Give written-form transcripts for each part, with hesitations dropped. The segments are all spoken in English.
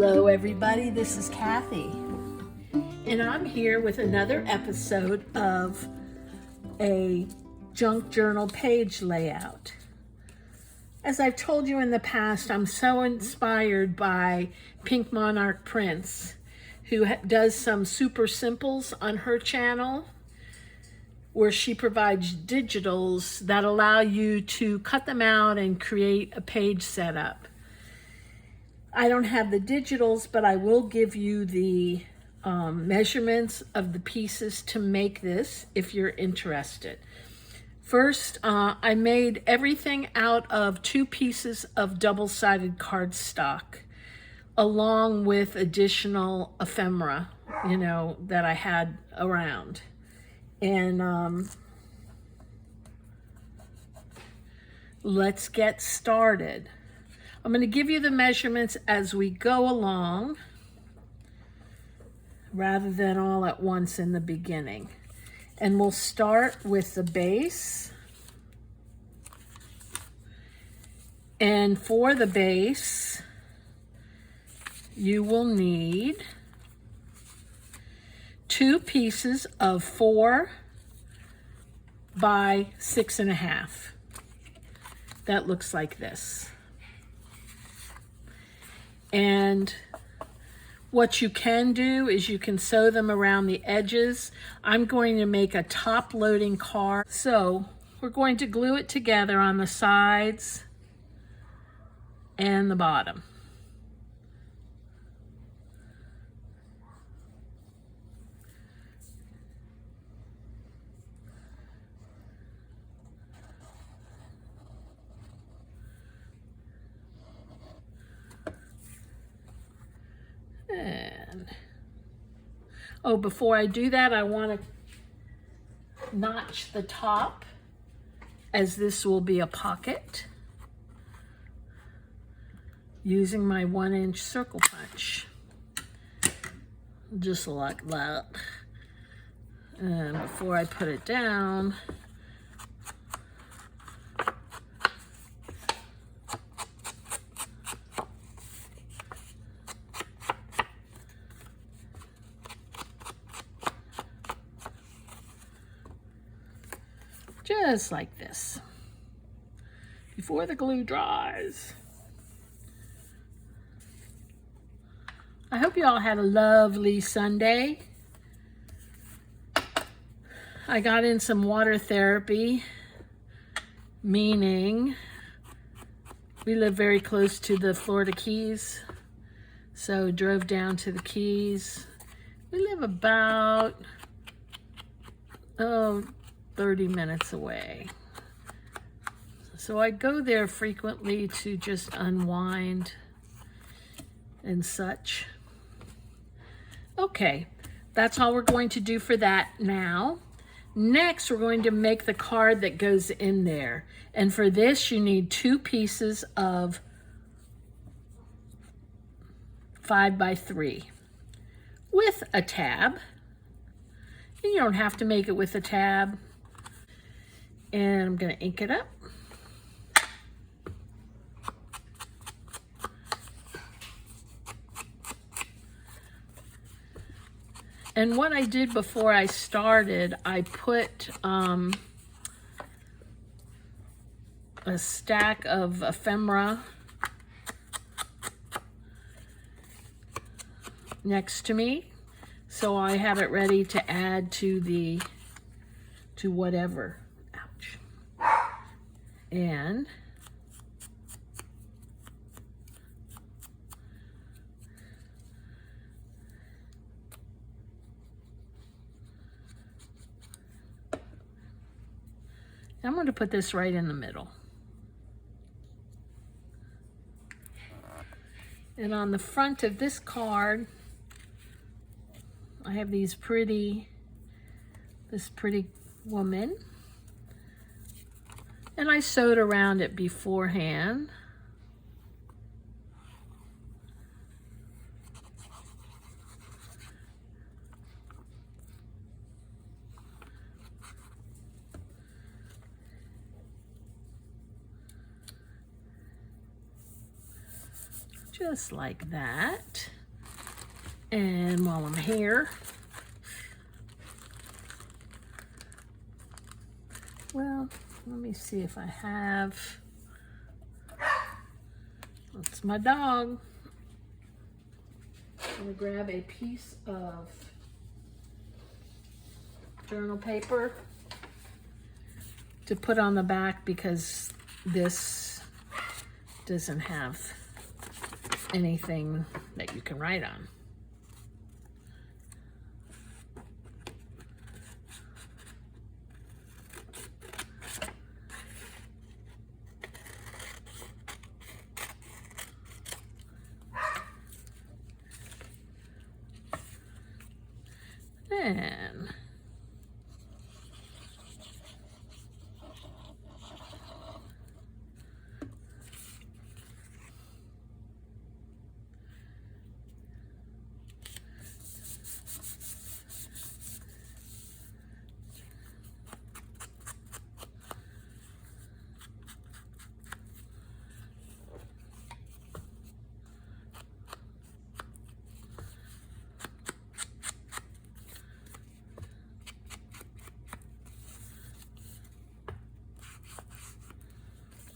Hello everybody, this is Kathy, and I'm here with another episode of a junk journal page layout. As I've told you in the past, I'm so inspired by Pink Monarch Prints, who does some super simples on her channel where she provides digitals that allow you to cut them out and create a page setup. I don't have the digitals, but I will give you the measurements of the pieces to make this if you're interested. First, I made everything out of 2 pieces of double-sided cardstock, along with additional ephemera, that I had around. And let's get started. I'm going to give you the measurements as we go along, rather than all at once in the beginning. And we'll start with the base. And for the base, you will need 2 pieces of 4 by 6.5. That looks like this. And what you can do is you can sew them around the edges. I'm going to make a top loading card. So we're going to glue it together on the sides and the bottom. And before I do that, I want to notch the top, as this will be a pocket, using my 1-inch circle punch, just like that. And before I put it down, just like this, before the glue dries. I hope you all had a lovely Sunday. I got in some water therapy, meaning we live very close to the Florida Keys, so drove down to the Keys. We live about 30 minutes away. So I go there frequently to just unwind and such. Okay, that's all we're going to do for that now. Next, we're going to make the card that goes in there. And for this, you need 2 pieces of 5 by 3 with a tab. And you don't have to make it with a tab. And I'm going to ink it up. And what I did before I started, I put a stack of ephemera next to me, so I have it ready to add to whatever. Ouch. And I'm going to put this right in the middle. And on the front of this card, I have this pretty woman. And I sewed around it beforehand. just like that. And while I'm here, well, let me see if I have, that's my dog. I'm gonna grab a piece of journal paper to put on the back because this doesn't have anything that you can write on. And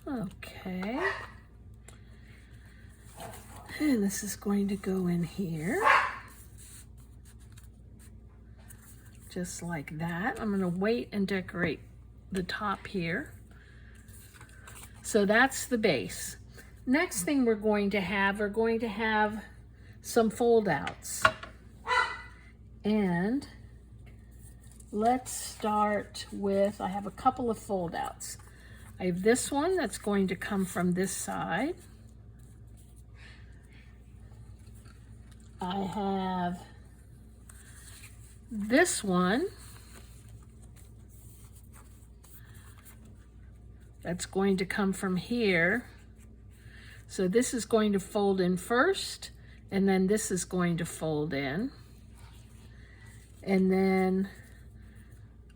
okay, and this is going to go in here, just like that. I'm going to wait and decorate the top here. So that's the base. Next thing we're going to have some fold outs. And let's start with, I have a couple of fold outs. I have this one that's going to come from this side. I have this one that's going to come from here. So this is going to fold in first, and then this is going to fold in. And then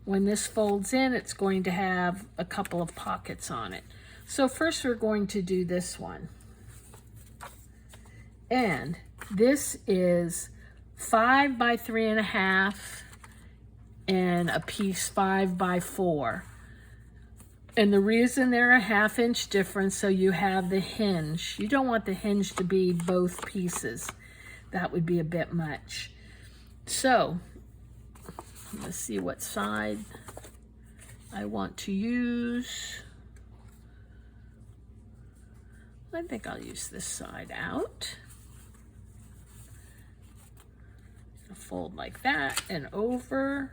when this folds in, it's going to have a couple of pockets on it. So first we're going to do this one. And this is 5 by 3.5 and a piece 5 by 4. And the reason they're a 1/2 inch difference, so you have the hinge. You don't want the hinge to be both pieces. That would be a bit much. So let's see what side I want to use. I think I'll use this side out. Fold like that and over.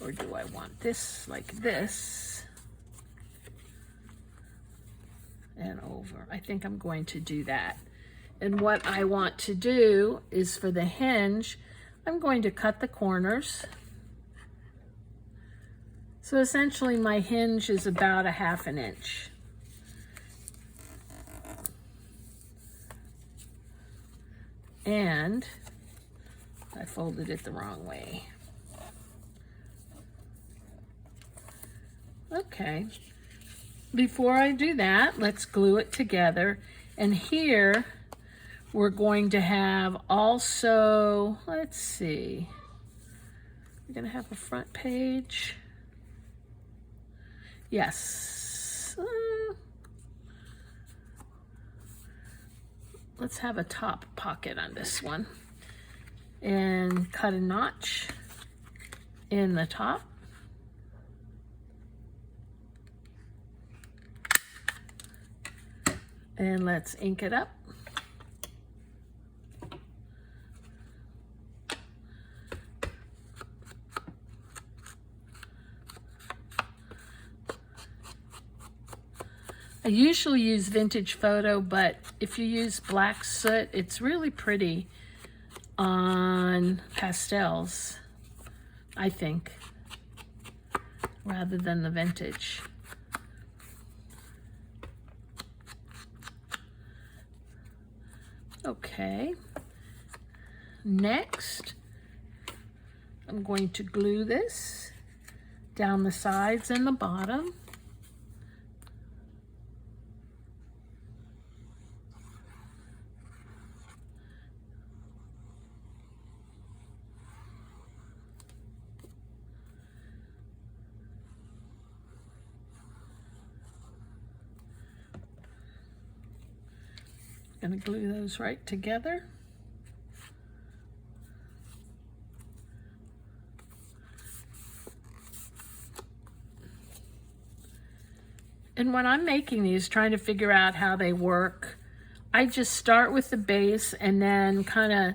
Or do I want this like this and over? I think I'm going to do that. And what I want to do is for the hinge, I'm going to cut the corners. So essentially my hinge is about 1/2 inch. And I folded it the wrong way. Okay. Before I do that, let's glue it together. And here we're going to have also, let's see, we're going to have a front page. Yes. Let's have a top pocket on this one. And cut a notch in the top. And let's ink it up. I usually use Vintage Photo, but if you use black soot, it's really pretty on pastels, I think, rather than the vintage. Okay, next I'm going to glue this down the sides and the bottom. going to glue those right together. And when I'm making these, trying to figure out how they work, I just start with the base and then kind of,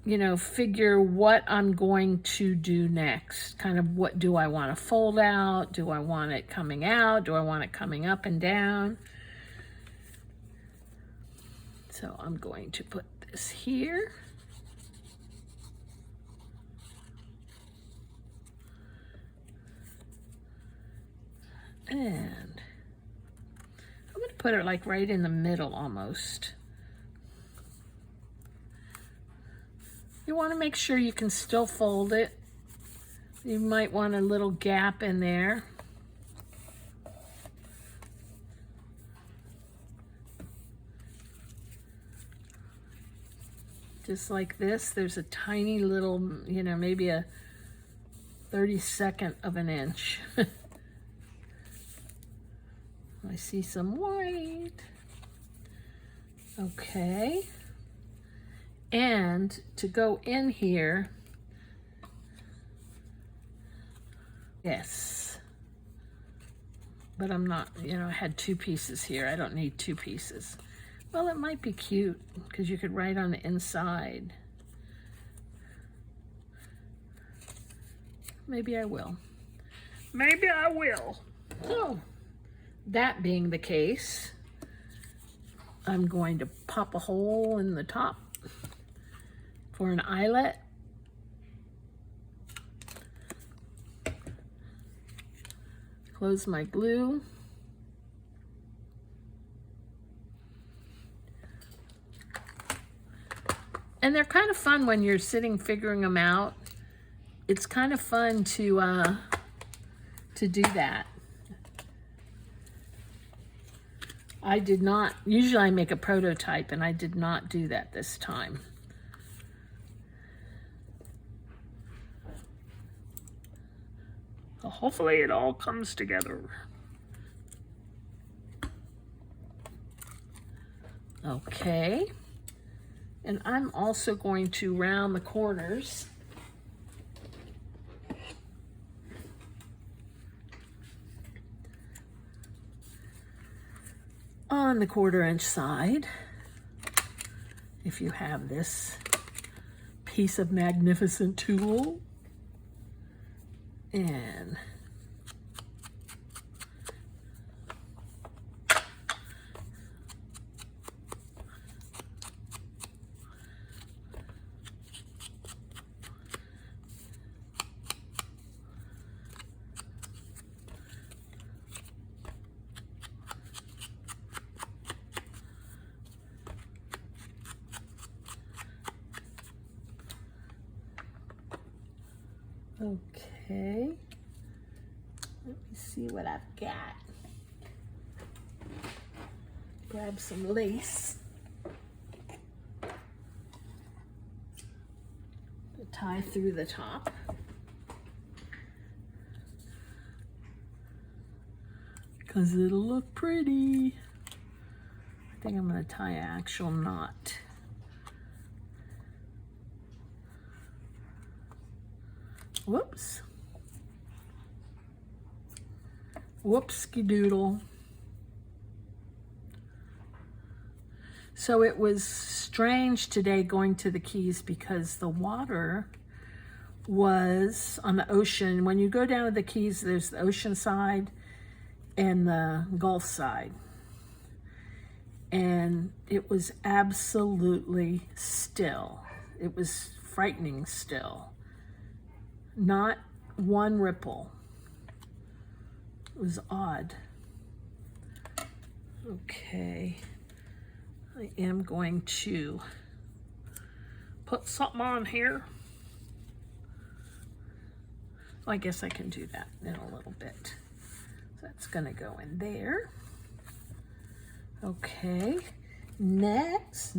you know, figure what I'm going to do next. Kind of what do I want to fold out? Do I want it coming out? Do I want it coming up and down? So I'm going to put this here. And I'm going to put it like right in the middle almost. You want to make sure you can still fold it. You might want a little gap in there. Just like this, there's a tiny little, you know, maybe a 32nd of an inch. I see some white. Okay. And to go in here, yes. But I'm not, you know, I had 2 pieces here. I don't need 2 pieces. Well, it might be cute because you could write on the inside. Maybe I will. Maybe I will. Oh. That being the case, I'm going to pop a hole in the top for an eyelet. Close my glue. And they're kind of fun when you're sitting figuring them out. It's kind of fun to do that. I did not, usually I make a prototype and I did not do that this time. So hopefully it all comes together. Okay. And I'm also going to round the corners. On the 1/4 inch side, if you have this piece of magnificent tool, and okay, let me see what I've got. Grab some lace to tie through the top. Because it'll look pretty. I think I'm going to tie an actual knot. Whoops. Whoopsie-doodle. So it was strange today going to the Keys because the water was on the ocean. When you go down to the Keys, there's the ocean side and the Gulf side. And it was absolutely still. It was frightening still. Not one ripple. It was odd. Okay. I am going to put something on here. I guess I can do that in a little bit. So that's going to go in there. Okay. Next,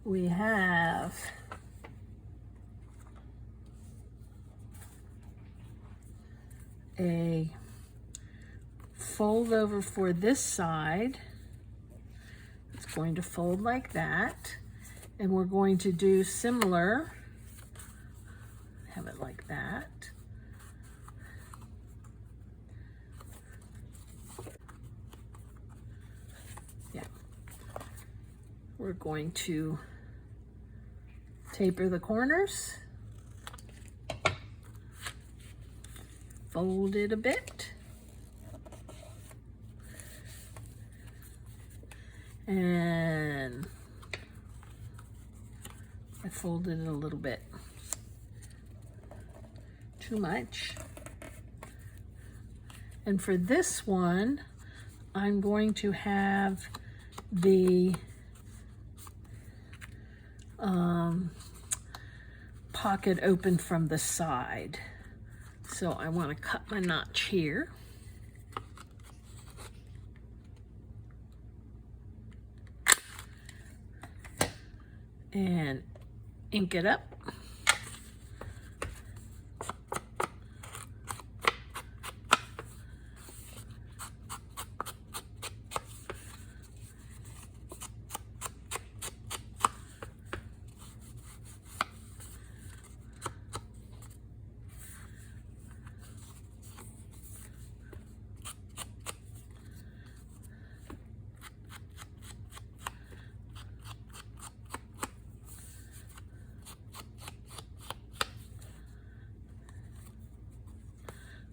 we have a fold over for this side. It's going to fold like that. And we're going to do similar. Have it like that. Yeah. We're going to taper the corners. Fold it a bit. And I folded it a little bit. Too much. And for this one, I'm going to have the pocket open from the side. So I want to cut my notch here. And ink it up.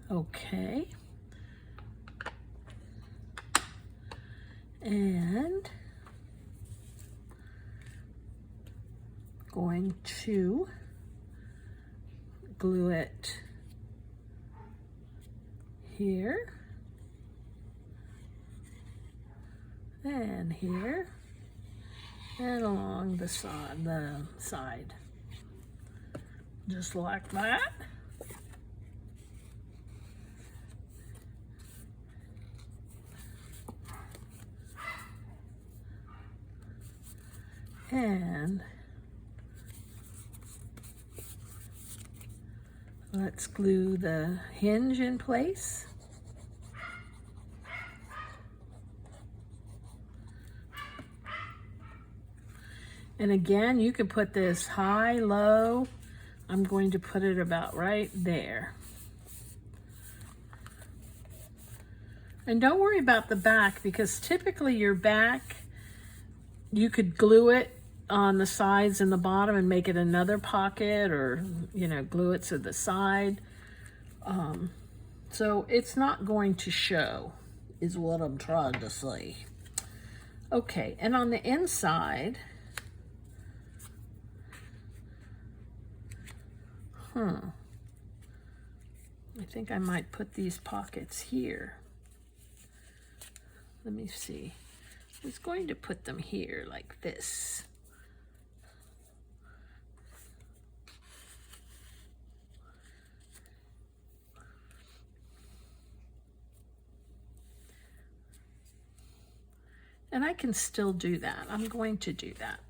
Okay. And going to glue it here and here and along the side, just like that. And let's glue the hinge in place. And again, you can put this high, low. I'm going to put it about right there. And don't worry about the back, because typically your back, you could glue it on the sides and the bottom and make it another pocket, or, you know, glue it to the side. So it's not going to show, is what I'm trying to say. Okay, and on the inside, I think I might put these pockets here. Let me see. I was going to put them here like this. And I can still do that. I'm going to do that.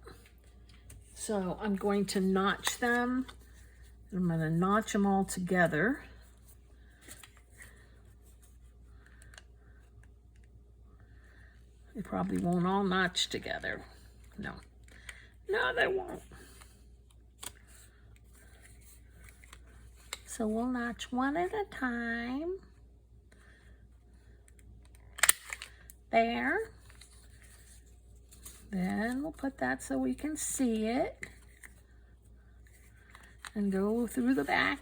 So I'm going to notch them. I'm going to notch them all together. They probably won't all notch together. No. No, they won't. So we'll notch one at a time. There. Then we'll put that so we can see it. And go through the back.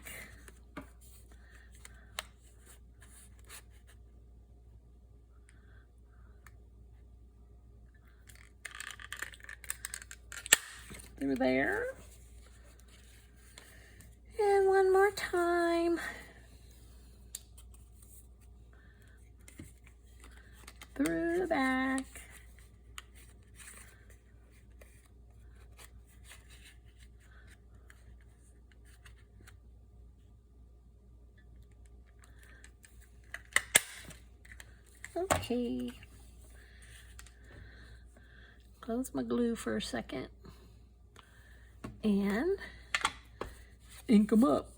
Through there. And one more time. Through the back. Okay. Close my glue for a second. And ink them up.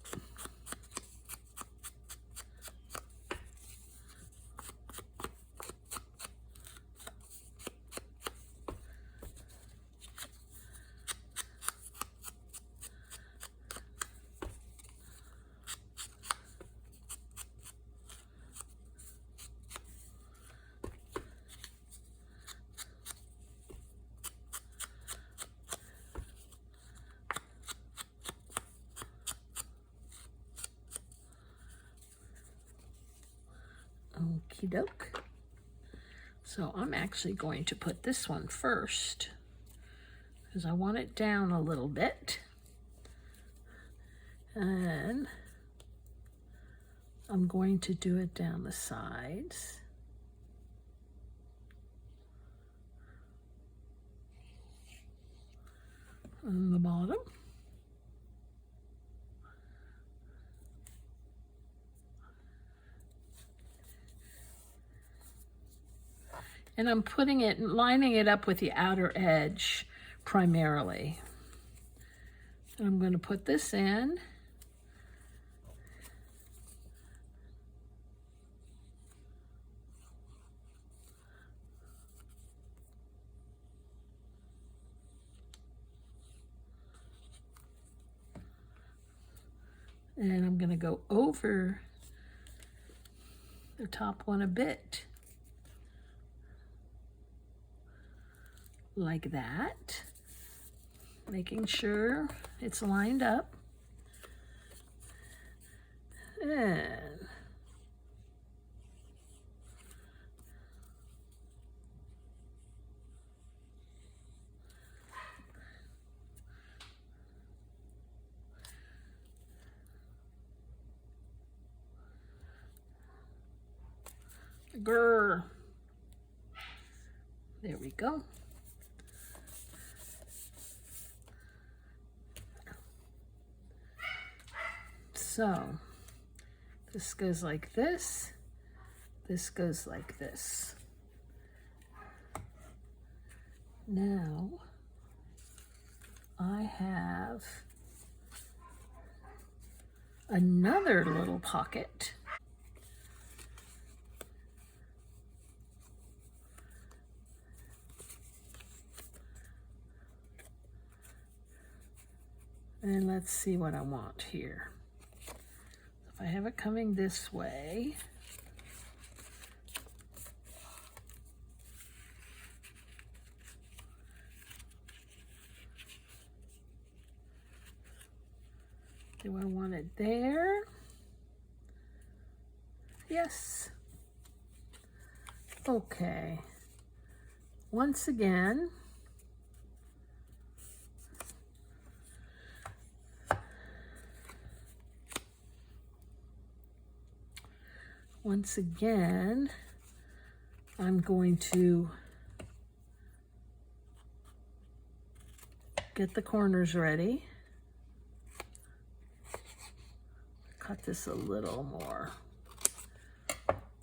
Okie doke. So I'm actually going to put this one first because I want it down a little bit. And I'm going to do it down the sides. And the bottom. And I'm putting it, lining it up with the outer edge primarily. And I'm going to put this in. And I'm going to go over the top one a bit. Like that. Making sure it's lined up. And grr. There we go. So this goes like this. This goes like this. Now I have another little pocket. And let's see what I want here. If I have it coming this way, do I want it there? Yes. Okay. Once again, I'm going to get the corners ready. Cut this a little more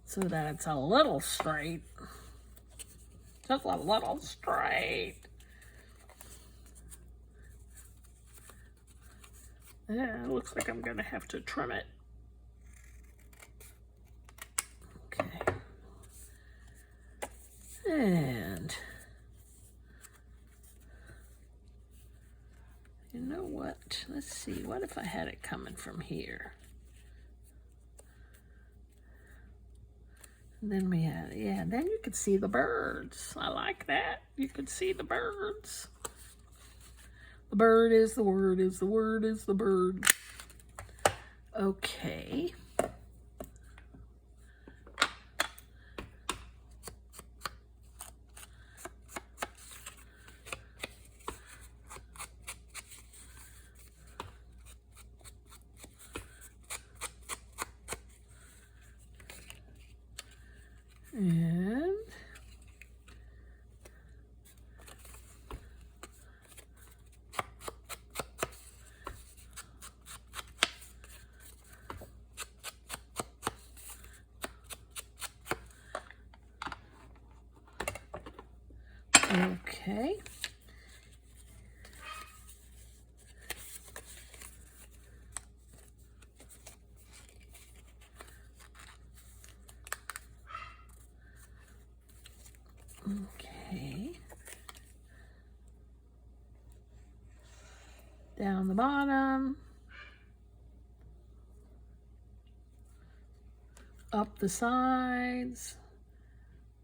so that it's a little straight. Just a little straight. Yeah, it looks like I'm gonna have to trim it. Okay. And you know what? Let's see, what if I had it coming from here? And then we had, yeah, then you could see the birds. I like that. You could see the birds. The bird is the word, is the word, is the bird. Okay. And okay. Okay. Down the bottom. Up the sides,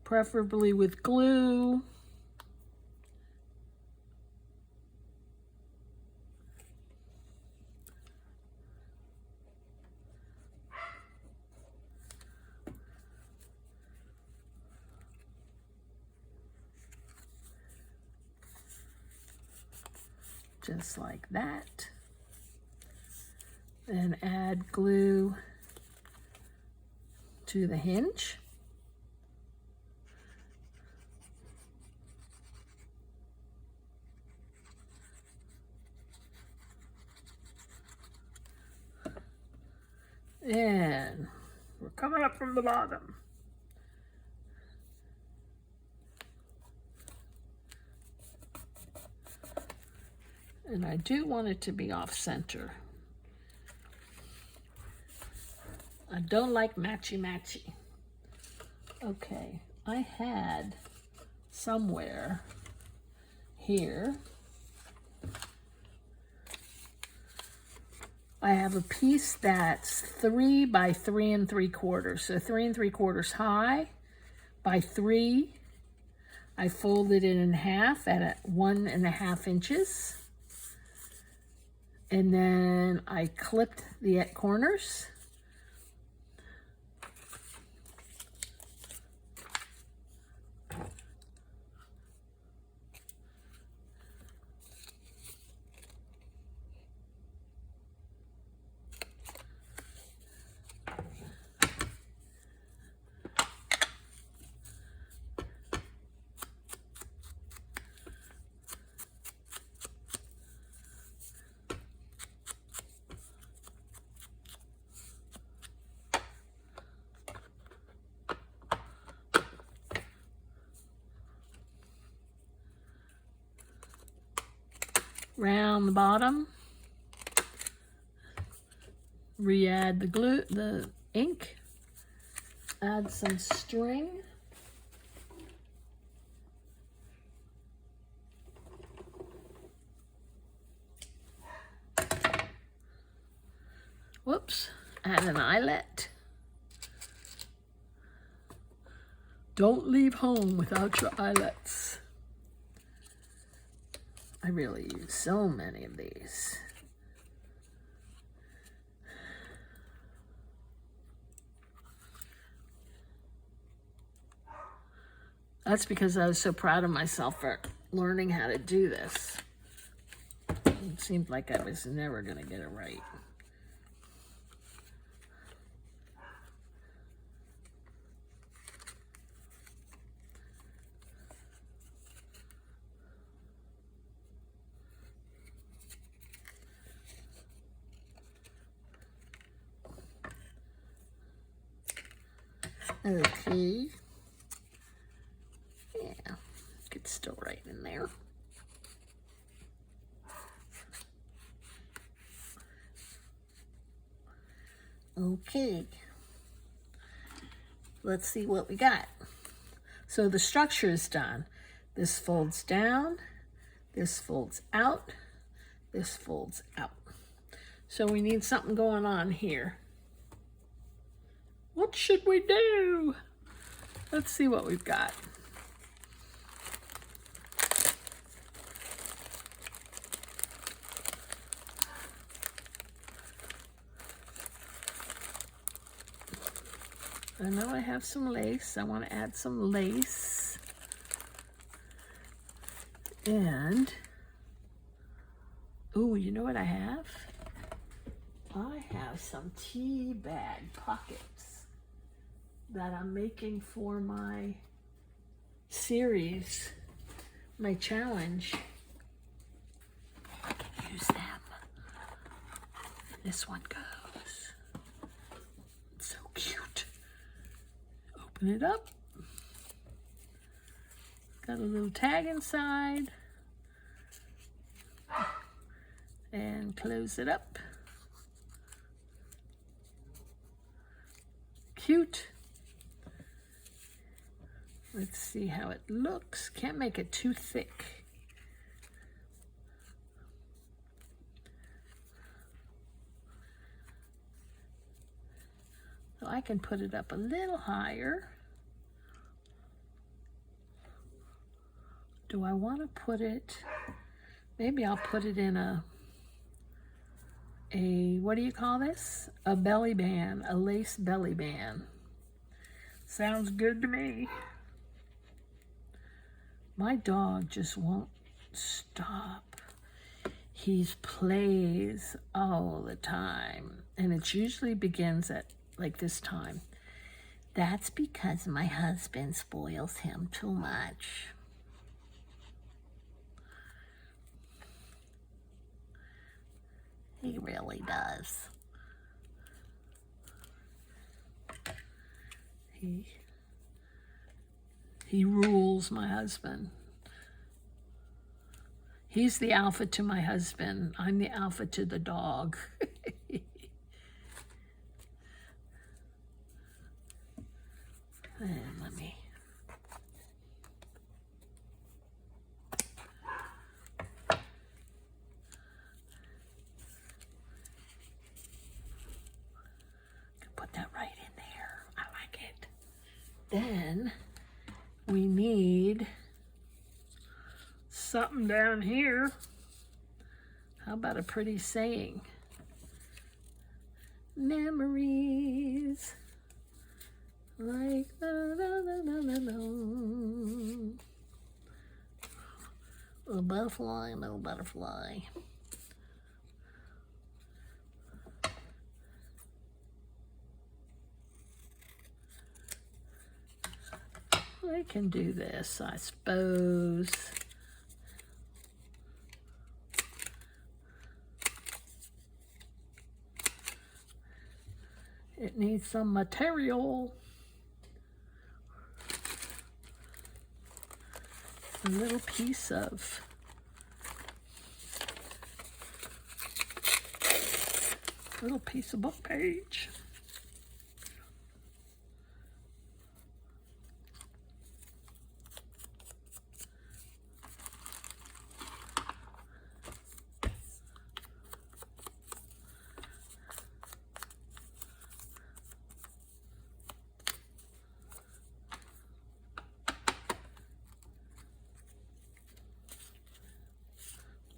preferably with glue. just like that. Then add glue to the hinge. And we're coming up from the bottom. And I do want it to be off center. I don't like matchy-matchy. Okay, I had somewhere here, I have a piece that's 3 by 3 3/4. So 3 3/4 high by 3. I folded it in half at 1.5 inches. And then I clipped the corners. Round the bottom, re-add the glue, the ink, add some string, whoops, add an eyelet. Don't leave home without your eyelets. I really use so many of these. That's because I was so proud of myself for learning how to do this. It seemed like I was never going to get it right. Okay. Yeah, it's still right in there. Okay. Let's see what we got. So the structure is done. This folds down, this folds out, this folds out. So we need something going on here. What should we do? Let's see what we've got. I know I have some lace. I want to add some lace. And, ooh, you know what I have? I have some tea bag pockets that I'm making for my series, my challenge. I can use them. And this one goes. It's so cute. Open it up. Got a little tag inside. And close it up. Cute. Let's see how it looks. Can't make it too thick. So I can put it up a little higher. Do I want to put it, maybe I'll put it in a what do you call this? A belly band, a lace belly band. Sounds good to me. My dog just won't stop. He plays all the time, and it usually begins at like this time. That's because my husband spoils him too much. He really does. He rules my husband. He's the alpha to my husband. I'm the alpha to the dog. And let me. Put that right in there. I like it. Then we need something down here. How about a pretty saying? Memories like the little butterfly, little butterfly. I can do this, I suppose. It needs some material. A little piece of book page.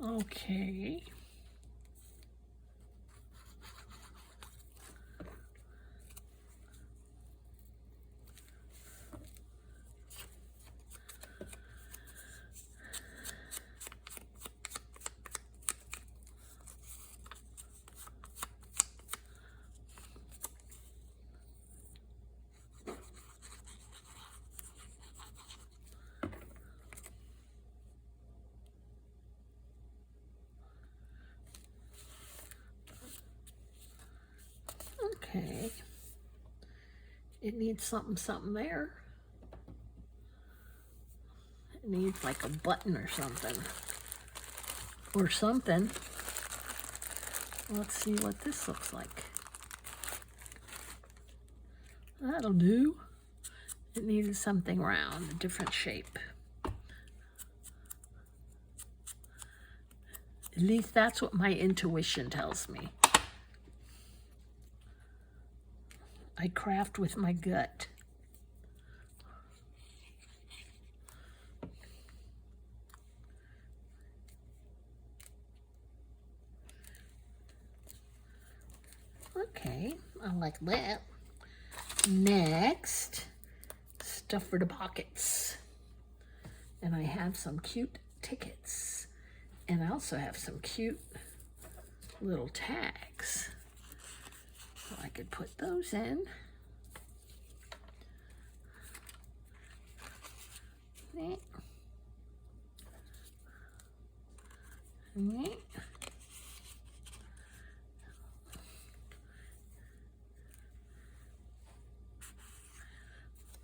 Okay. Okay. It needs something there. It needs like a button or something. Let's see what this looks like. That'll do. It needed something round, a different shape. At least that's what my intuition tells me. I craft with my gut. Okay, I like that. Next, stuff for the pockets. And I have some cute tickets. And I also have some cute little tags. So I could put those in. Neat. Neat.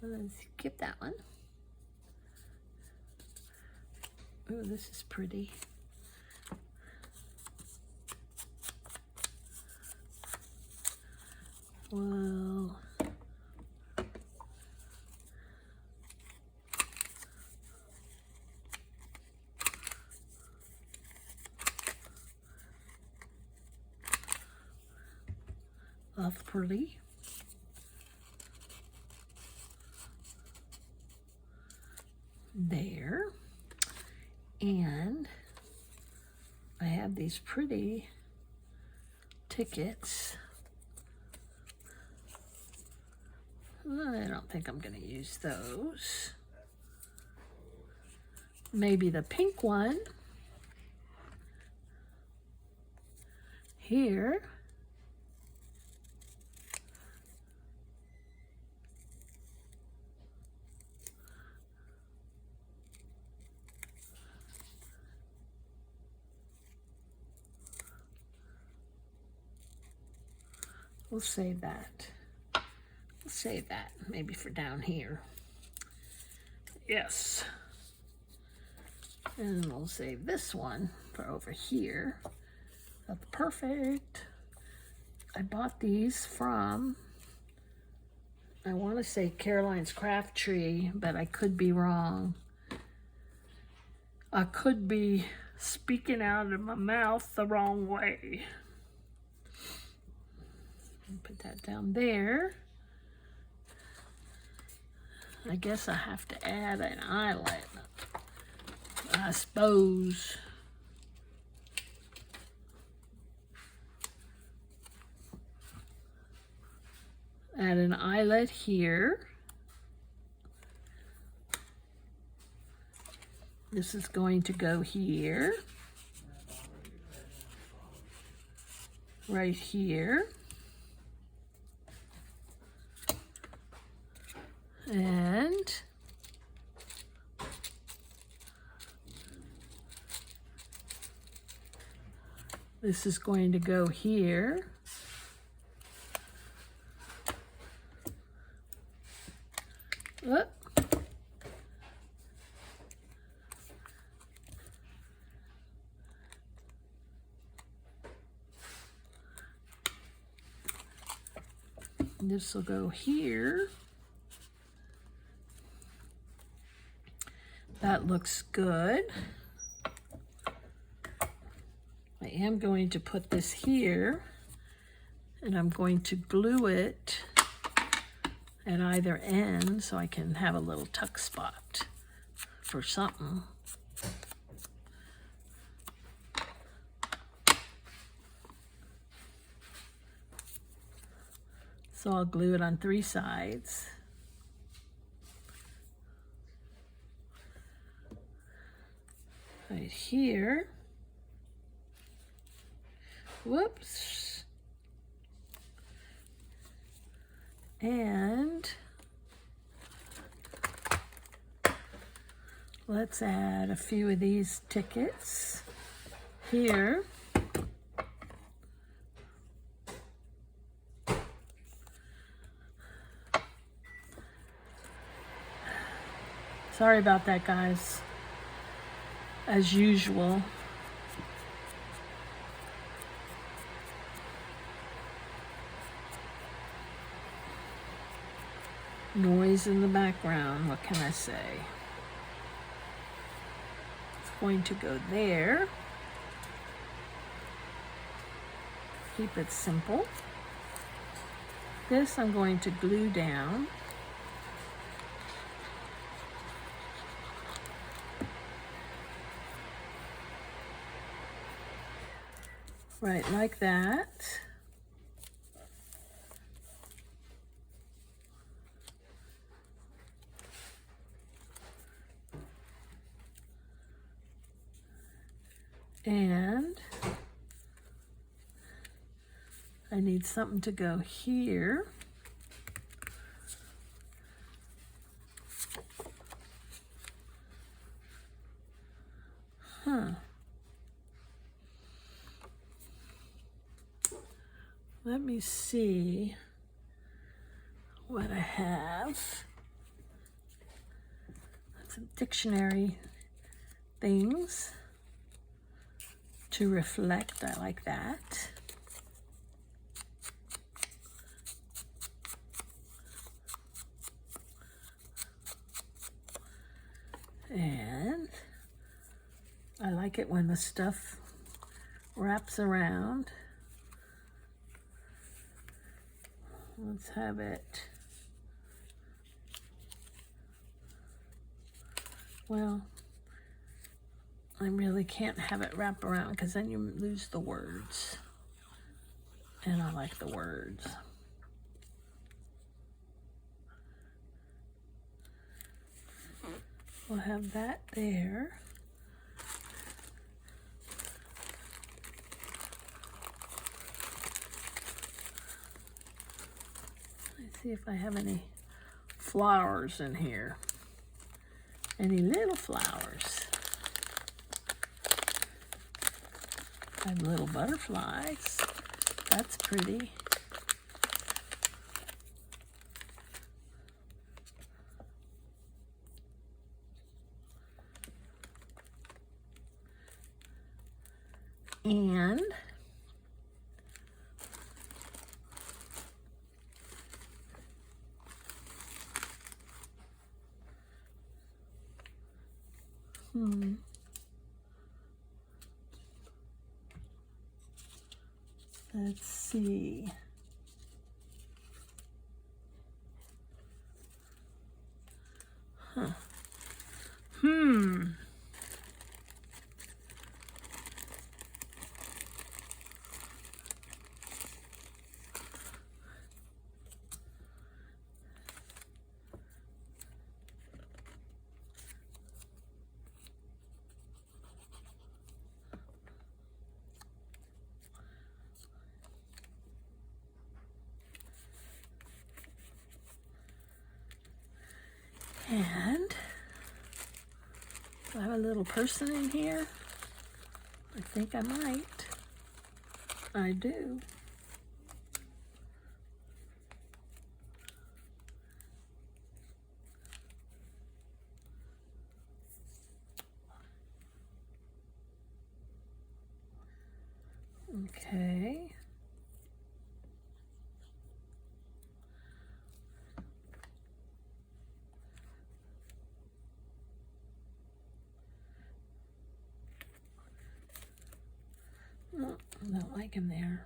Let's skip that one. Oh, this is pretty. Well, that's pretty. There. And I have these pretty tickets. I don't think I'm going to use those. Maybe the pink one. here. We'll save that. We'll save that maybe for down here. Yes. And we'll save this one for over here. That's perfect. I bought these from, I want to say Caroline's Craft Tree, but I could be wrong. I could be speaking out of my mouth the wrong way. Put that down there. I guess I have to add an eyelet, I suppose. Add an eyelet here. This is going to go here. Right here. And this is going to go here. Oop. This will go here. That looks good. I am going to put this here, and I'm going to glue it at either end so I can have a little tuck spot for something. So I'll glue it on 3 sides. Right here. Whoops. And let's add a few of these tickets here. Sorry about that, guys. As usual. Noise in the background, what can I say? It's going to go there. Keep it simple. This I'm going to glue down. Right, like that. And I need something to go here. Let me see what I have. Some dictionary things to reflect. I like that. And I like it when the stuff wraps around. Let's have it. Well, I really can't have it wrap around because then you lose the words. And I like the words. We'll have that there. Let's see if I have any flowers in here. Any little flowers. I have little butterflies. That's pretty. And let's see. Huh. And do I have a little person in here? I think I might. I do. Okay. Oh, I don't like him there.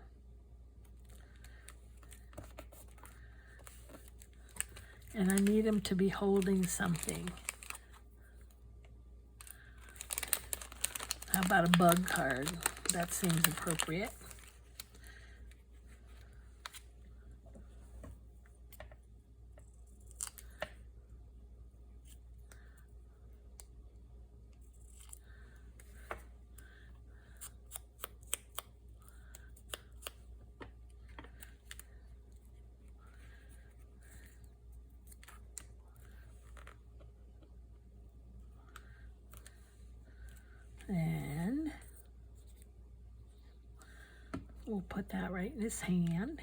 And I need him to be holding something. How about a bug card? That seems appropriate. And we'll put that right in his hand.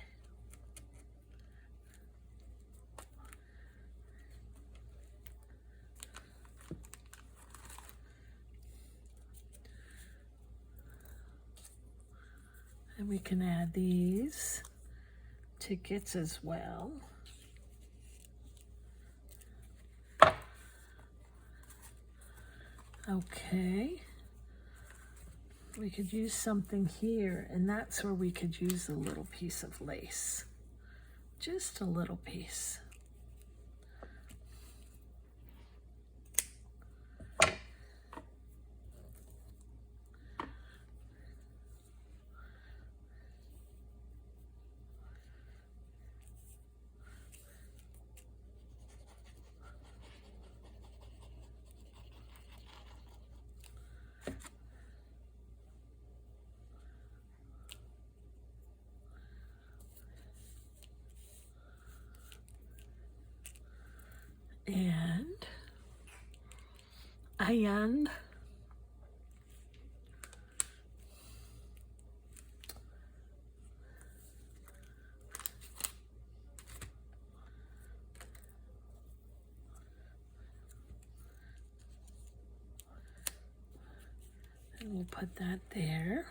And we can add these tickets as well. Okay. We could use something here, and that's where we could use a little piece of lace. Just a little piece. And we'll put that there.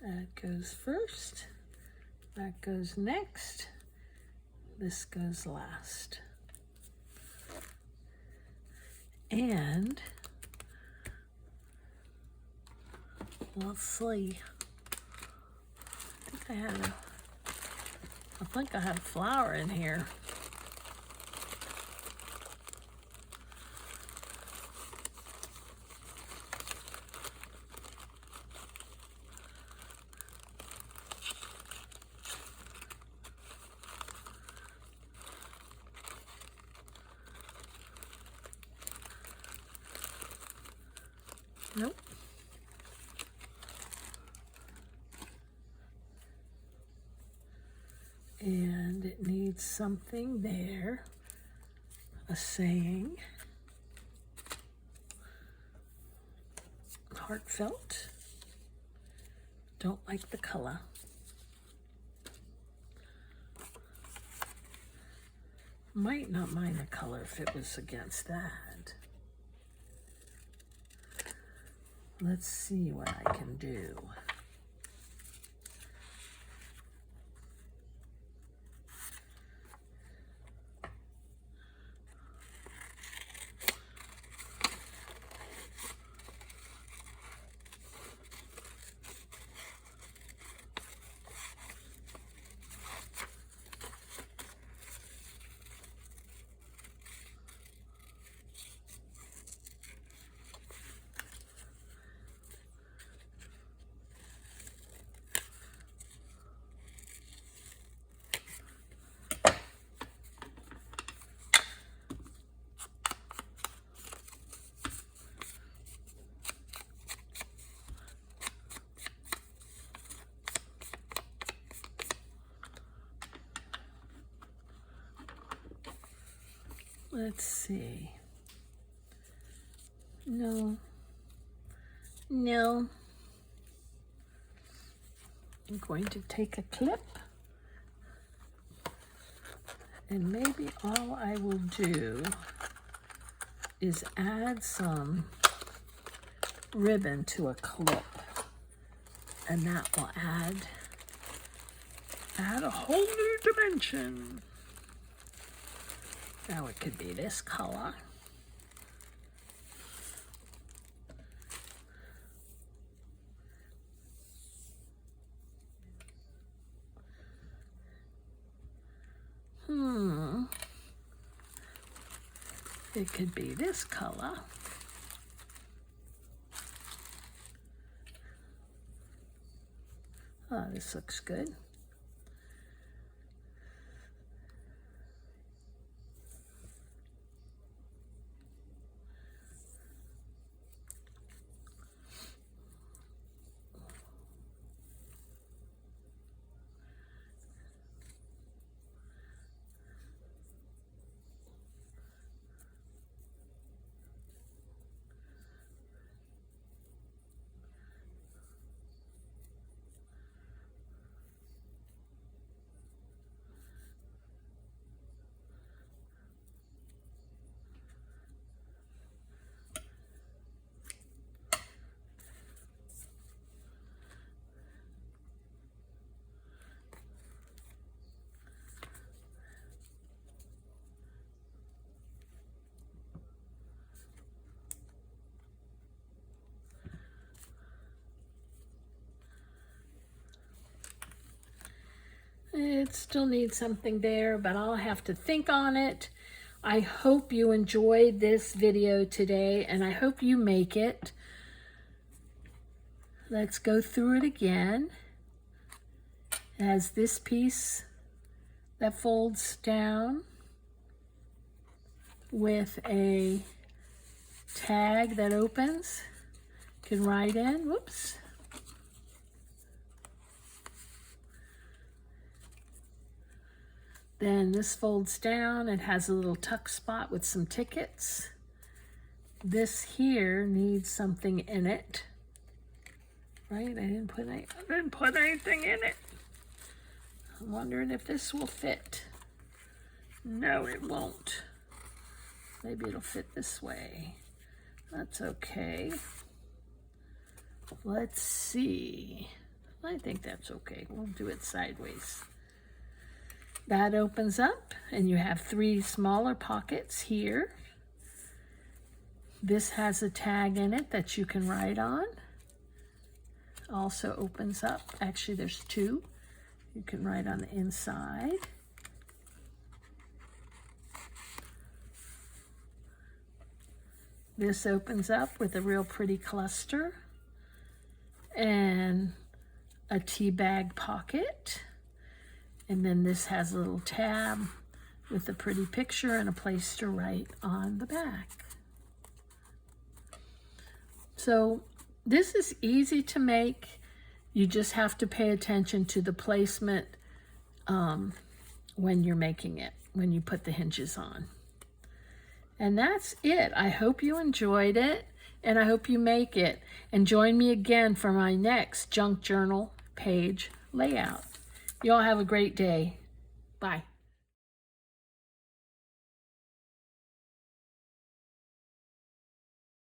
That goes first, that goes next, this goes last. And let's see, I think I had a flower in here. Nope. And it needs something there, a saying, heartfelt, don't like the color. Might not mind the color if it was against that. Let's see what I can do. Let's see. No. I'm going to take a clip, and maybe all I will do is add some ribbon to a clip, and that will add a whole new dimension. Now it could be this color. It could be this color. Oh, this looks good. It still needs something there, but I'll have to think on it. I hope you enjoyed this video today, and I hope you make it. Let's go through it again. It has this piece that folds down with a tag that opens. You can write in, whoops. Then this folds down. It has a little tuck spot with some tickets. This here needs something in it. Right? I didn't put anything in it. I'm wondering if this will fit. No, it won't. Maybe it'll fit this way. That's okay. Let's see. I think that's okay. We'll do it sideways. That opens up, and you have 3 smaller pockets here. This has a tag in it that you can write on. Also opens up. Actually, there's 2. You can write on the inside. This opens up with a real pretty cluster and a tea bag pocket. And then this has a little tab with a pretty picture and a place to write on the back. So This is easy to make. You just have to pay attention to the placement when you're making it, when you put the hinges on. And that's it. I hope you enjoyed it, and I hope you make it. And join me again for my next junk journal page layout. You all have a great day. Bye.